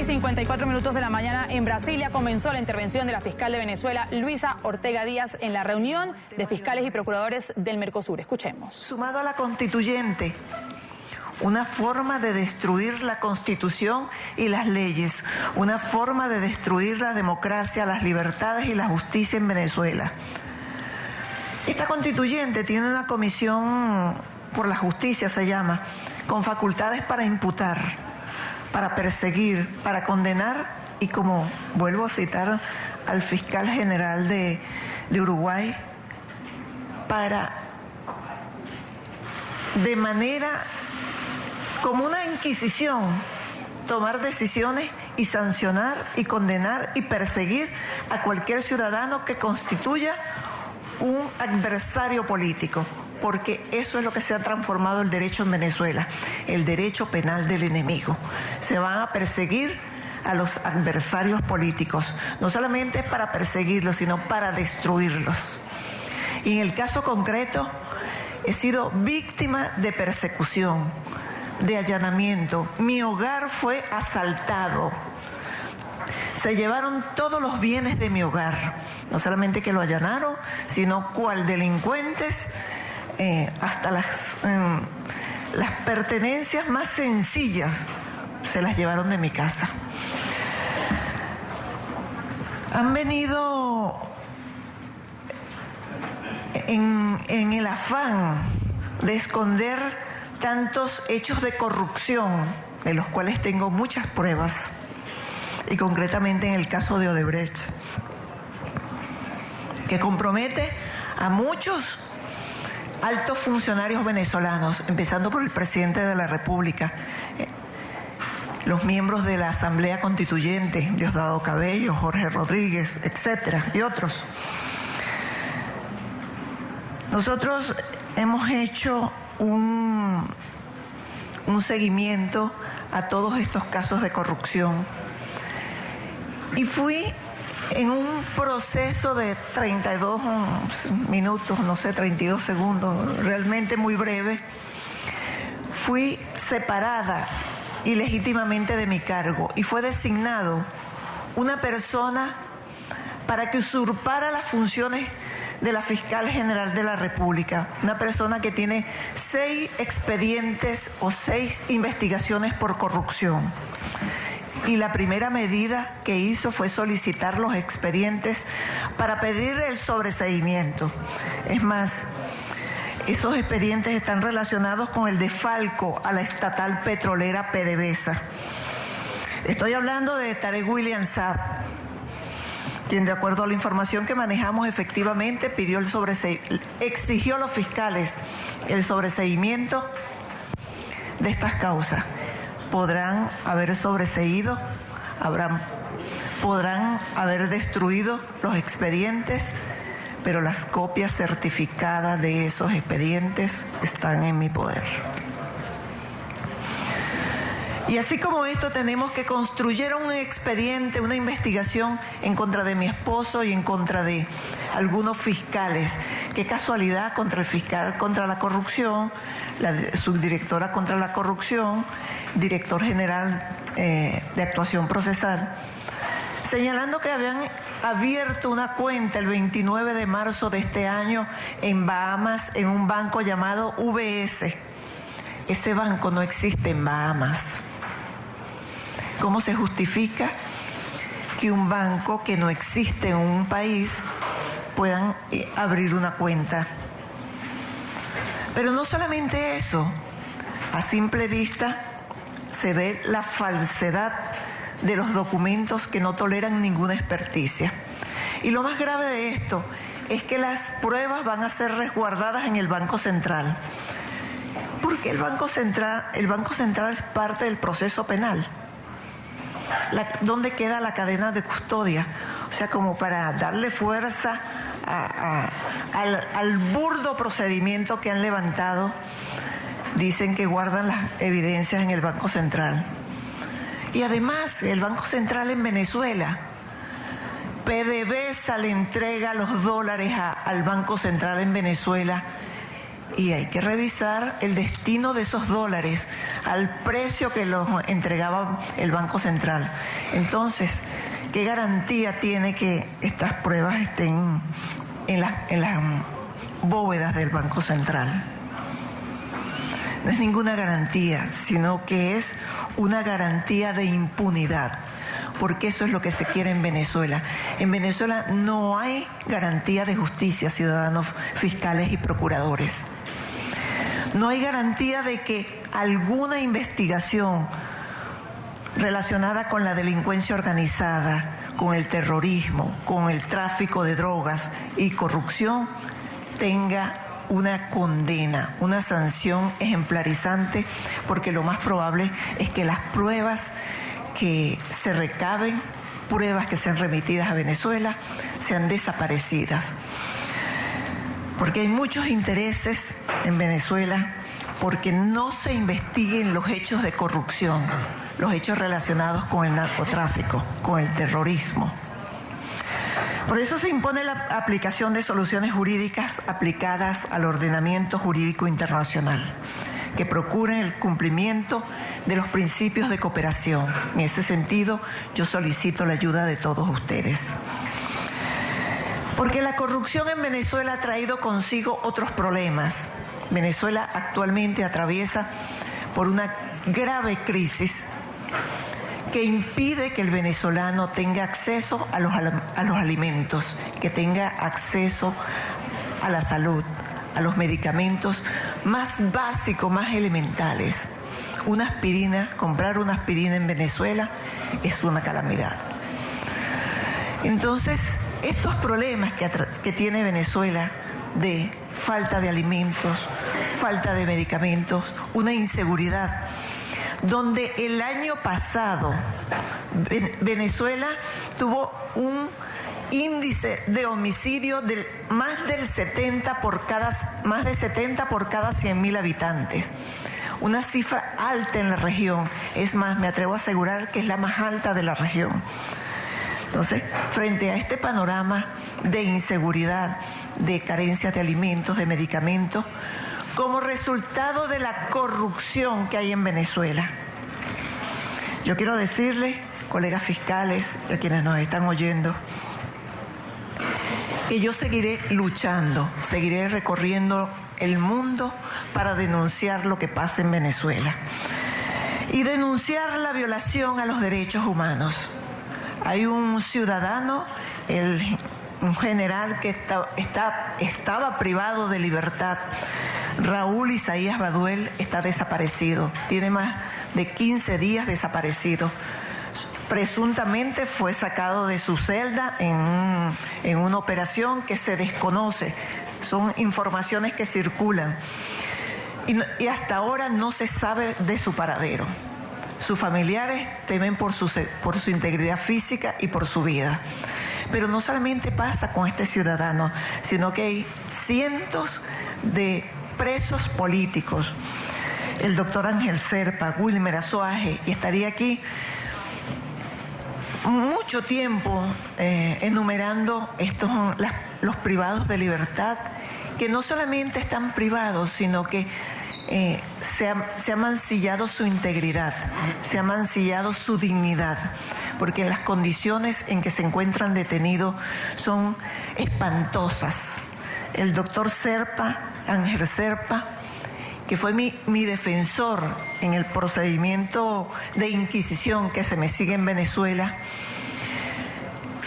6:54 de la mañana en Brasilia comenzó la intervención de la fiscal de Venezuela, Luisa Ortega Díaz, en la reunión de fiscales y procuradores del Mercosur. Escuchemos. Sumado a la constituyente, una forma de destruir la Constitución y las leyes, una forma de destruir la democracia, las libertades y la justicia en Venezuela. Esta constituyente tiene una comisión por la justicia, se llama, con facultades para imputar, para perseguir, para condenar y, como vuelvo a citar al fiscal general de Uruguay, para, de manera como una inquisición, tomar decisiones y sancionar y condenar y perseguir a cualquier ciudadano que constituya un adversario político, porque eso es lo que se ha transformado el derecho en Venezuela, el derecho penal del enemigo. Se van a perseguir a los adversarios políticos, no solamente para perseguirlos, sino para destruirlos. Y en el caso concreto, he sido víctima de persecución, de allanamiento. Mi hogar fue asaltado. Se llevaron todos los bienes de mi hogar, no solamente que lo allanaron, sino cual delincuentes, hasta las pertenencias más sencillas se las llevaron de mi casa. Han venido en el afán de esconder tantos hechos de corrupción, de los cuales tengo muchas pruebas, y concretamente en el caso de Odebrecht, que compromete a muchos altos funcionarios venezolanos, empezando por el presidente de la República, los miembros de la Asamblea Constituyente, Diosdado Cabello, Jorge Rodríguez, etcétera, y otros. Nosotros hemos hecho un seguimiento a todos estos casos de corrupción y fui en un proceso de 32 minutos, 32 segundos, realmente muy breve. Fui separada ilegítimamente de mi cargo y fue designado una persona para que usurpara las funciones de la fiscal general de la República, una persona que tiene 6 expedientes o 6 investigaciones por corrupción. Y la primera medida que hizo fue solicitar los expedientes para pedir el sobreseimiento. Es más, esos expedientes están relacionados con el desfalco a la estatal petrolera PDVSA. Estoy hablando de Tarek William Saab, quien, de acuerdo a la información que manejamos, efectivamente pidió exigió a los fiscales el sobreseimiento de estas causas. Podrán haber sobreseído, podrán haber destruido los expedientes, pero las copias certificadas de esos expedientes están en mi poder. Y así como esto, tenemos que construir un expediente, una investigación en contra de mi esposo y en contra de algunos fiscales. Qué casualidad, contra el fiscal contra la corrupción, la subdirectora contra la corrupción, director general de actuación procesal, señalando que habían abierto una cuenta el 29 de marzo de este año en Bahamas, en un banco llamado UBS. Ese banco no existe en Bahamas. ¿Cómo se justifica que un banco que no existe en un país puedan abrir una cuenta? Pero no solamente eso, a simple vista se ve la falsedad de los documentos que no toleran ninguna experticia. Y lo más grave de esto es que las pruebas van a ser resguardadas en el Banco Central. Porque el Banco Central es parte del proceso penal. ¿Dónde queda la cadena de custodia? O sea, como para darle fuerza al burdo procedimiento que han levantado, dicen que guardan las evidencias en el Banco Central. Y además, el Banco Central en Venezuela, PDVSA le entrega los dólares al Banco Central en Venezuela y hay que revisar el destino de esos dólares al precio que los entregaba el Banco Central. Entonces, ¿qué garantía tiene que estas pruebas estén en las bóvedas del Banco Central? No es ninguna garantía, sino que es una garantía de impunidad, porque eso es lo que se quiere en Venezuela. En Venezuela no hay garantía de justicia, ciudadanos fiscales y procuradores. No hay garantía de que alguna investigación relacionada con la delincuencia organizada, con el terrorismo, con el tráfico de drogas y corrupción tenga una condena, una sanción ejemplarizante, porque lo más probable es que las pruebas que se recaben, pruebas que sean remitidas a Venezuela, sean desaparecidas. Porque hay muchos intereses en Venezuela porque no se investiguen los hechos de corrupción, los hechos relacionados con el narcotráfico, con el terrorismo. Por eso se impone la aplicación de soluciones jurídicas aplicadas al ordenamiento jurídico internacional, que procuren el cumplimiento de los principios de cooperación. En ese sentido, yo solicito la ayuda de todos ustedes. Porque la corrupción en Venezuela ha traído consigo otros problemas. Venezuela actualmente atraviesa por una grave crisis que impide que el venezolano tenga acceso a los alimentos, que tenga acceso a la salud, a los medicamentos más básicos, más elementales. Una aspirina, comprar una aspirina en Venezuela es una calamidad. Entonces, estos problemas que tiene Venezuela de falta de alimentos, falta de medicamentos, una inseguridad, donde el año pasado Venezuela tuvo un índice de homicidio de más de 70 por cada 100.000 habitantes. Una cifra alta en la región. Es más, me atrevo a asegurar que es la más alta de la región. Entonces, frente a este panorama de inseguridad, de carencia de alimentos, de medicamentos, como resultado de la corrupción que hay en Venezuela, yo quiero decirles, colegas fiscales y a quienes nos están oyendo, que yo seguiré luchando, seguiré recorriendo el mundo para denunciar lo que pasa en Venezuela y denunciar la violación a los derechos humanos. Hay un ciudadano, un general que estaba privado de libertad. Raúl Isaías Baduel está desaparecido. Tiene más de 15 días desaparecido. Presuntamente fue sacado de su celda en una operación que se desconoce. Son informaciones que circulan. Y hasta ahora no se sabe de su paradero. Sus familiares temen por su integridad física y por su vida. Pero no solamente pasa con este ciudadano, sino que hay cientos de presos políticos. El doctor Ángel Serpa, Wilmer Azoaje, y estaría aquí mucho tiempo enumerando los privados de libertad, que no solamente están privados, sino que se ha mancillado su integridad, se ha mancillado su dignidad, porque las condiciones en que se encuentran detenidos son espantosas. El doctor Serpa, Ángel Serpa, que fue mi defensor en el procedimiento de inquisición que se me sigue en Venezuela,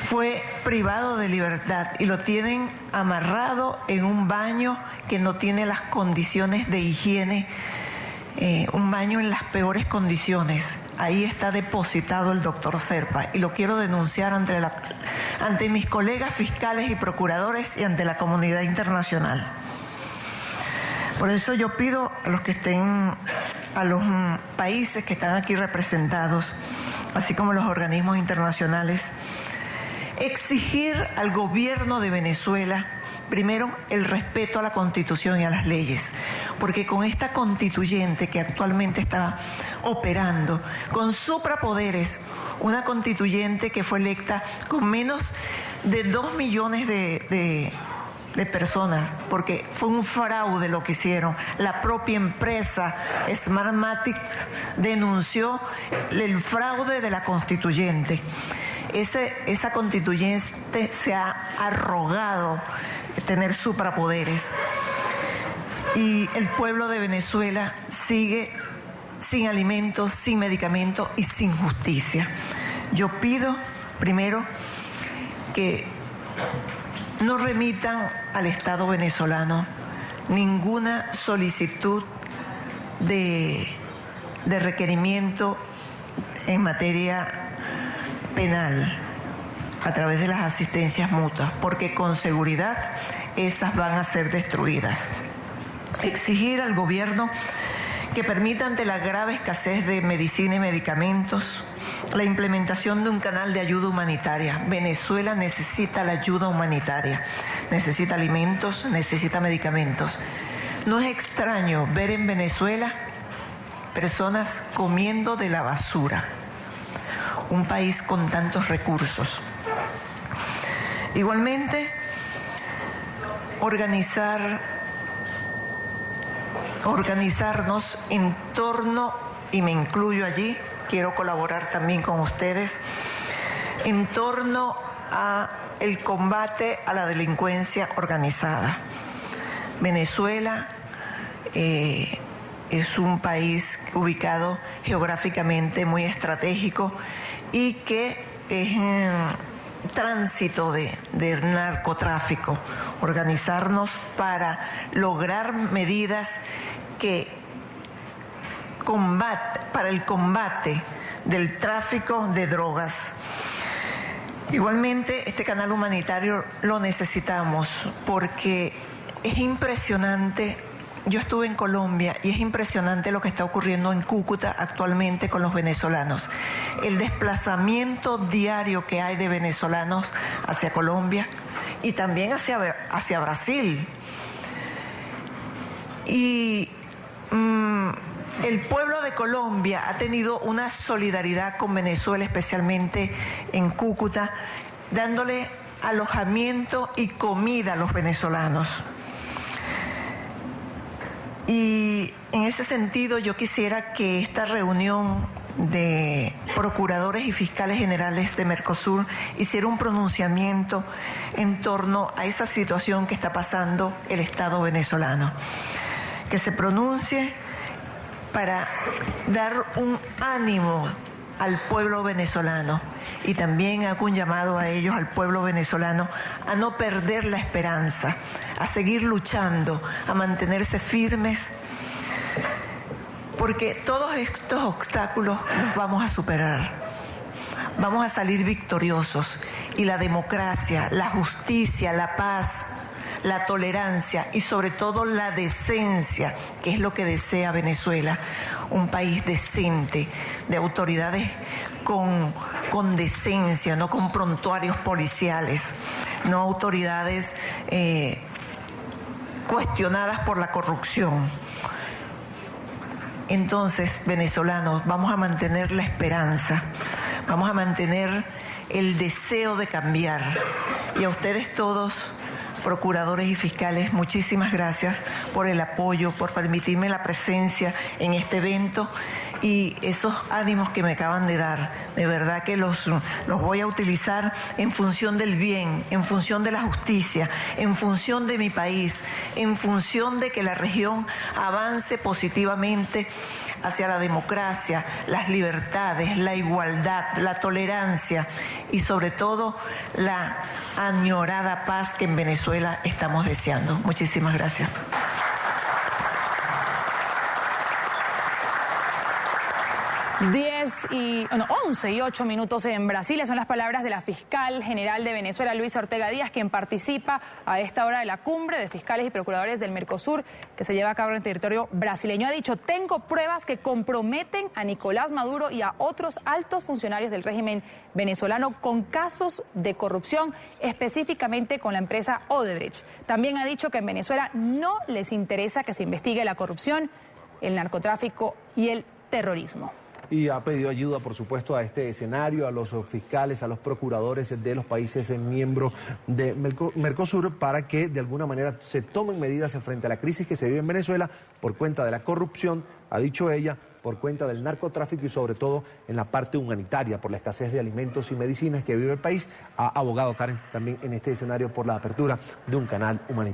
fue privado de libertad y lo tienen amarrado en un baño que no tiene las condiciones de higiene, un baño en las peores condiciones. Ahí está depositado el doctor Serpa y lo quiero denunciar ante mis colegas fiscales y procuradores y ante la comunidad internacional. Por eso yo pido a los países que están aquí representados, así como los organismos internacionales, exigir al gobierno de Venezuela, primero, el respeto a la Constitución y a las leyes, porque con esta constituyente que actualmente está operando, con suprapoderes, una constituyente que fue electa con menos de 2 millones de de personas, porque fue un fraude lo que hicieron. La propia empresa Smartmatic denunció el fraude de la constituyente. Esa constituyente se ha arrogado tener suprapoderes y el pueblo de Venezuela sigue sin alimentos, sin medicamentos y sin justicia. Yo pido primero que no remitan al Estado venezolano ninguna solicitud de requerimiento en materia penal a través de las asistencias mutuas, porque con seguridad esas van a ser destruidas. Exigir al gobierno que permita, ante la grave escasez de medicina y medicamentos, la implementación de un canal de ayuda humanitaria. Venezuela necesita la ayuda humanitaria, necesita alimentos, necesita medicamentos. No es extraño ver en Venezuela personas comiendo de la basura, un país con tantos recursos. Igualmente, organizarnos en torno, y me incluyo allí, quiero colaborar también con ustedes, en torno a el combate a la delincuencia organizada. Venezuela es un país ubicado geográficamente muy estratégico y que es en tránsito de narcotráfico. Organizarnos para lograr medidas para el combate del tráfico de drogas. Igualmente, este canal humanitario lo necesitamos porque es impresionante. Yo estuve en Colombia y es impresionante lo que está ocurriendo en Cúcuta actualmente con los venezolanos. El desplazamiento diario que hay de venezolanos hacia Colombia y también hacia Brasil. Y el pueblo de Colombia ha tenido una solidaridad con Venezuela, especialmente en Cúcuta, dándole alojamiento y comida a los venezolanos. Y en ese sentido yo quisiera que esta reunión de procuradores y fiscales generales de Mercosur hiciera un pronunciamiento en torno a esa situación que está pasando el Estado venezolano. Que se pronuncie para dar un ánimo al pueblo venezolano y también hago un llamado a ellos, al pueblo venezolano, a no perder la esperanza, a seguir luchando, a mantenerse firmes, porque todos estos obstáculos los vamos a superar, vamos a salir victoriosos y la democracia, la justicia, la paz, la tolerancia y sobre todo la decencia, que es lo que desea Venezuela, un país decente, de autoridades con decencia, no con prontuarios policiales, no autoridades cuestionadas por la corrupción. Entonces, venezolanos, vamos a mantener la esperanza, vamos a mantener el deseo de cambiar. Y a ustedes todos, procuradores y fiscales, muchísimas gracias por el apoyo, por permitirme la presencia en este evento y esos ánimos que me acaban de dar. De verdad que los voy a utilizar en función del bien, en función de la justicia, en función de mi país, en función de que la región avance positivamente hacia la democracia, las libertades, la igualdad, la tolerancia y sobre todo la añorada paz que en Venezuela estamos deseando. Muchísimas gracias. 11 y 8 minutos en Brasilia. Son las palabras de la fiscal general de Venezuela, Luisa Ortega Díaz, quien participa a esta hora de la cumbre de fiscales y procuradores del Mercosur que se lleva a cabo en el territorio brasileño. Ha dicho: tengo pruebas que comprometen a Nicolás Maduro y a otros altos funcionarios del régimen venezolano con casos de corrupción, específicamente con la empresa Odebrecht. También ha dicho que en Venezuela no les interesa que se investigue la corrupción, el narcotráfico y el terrorismo. y ha pedido ayuda, por supuesto, a este escenario, a los fiscales, a los procuradores de los países miembros de Mercosur para que de alguna manera se tomen medidas frente a la crisis que se vive en Venezuela por cuenta de la corrupción, ha dicho ella, por cuenta del narcotráfico y sobre todo en la parte humanitaria, por la escasez de alimentos y medicinas que vive el país. Ha abogado Karen también en este escenario por la apertura de un canal humanitario.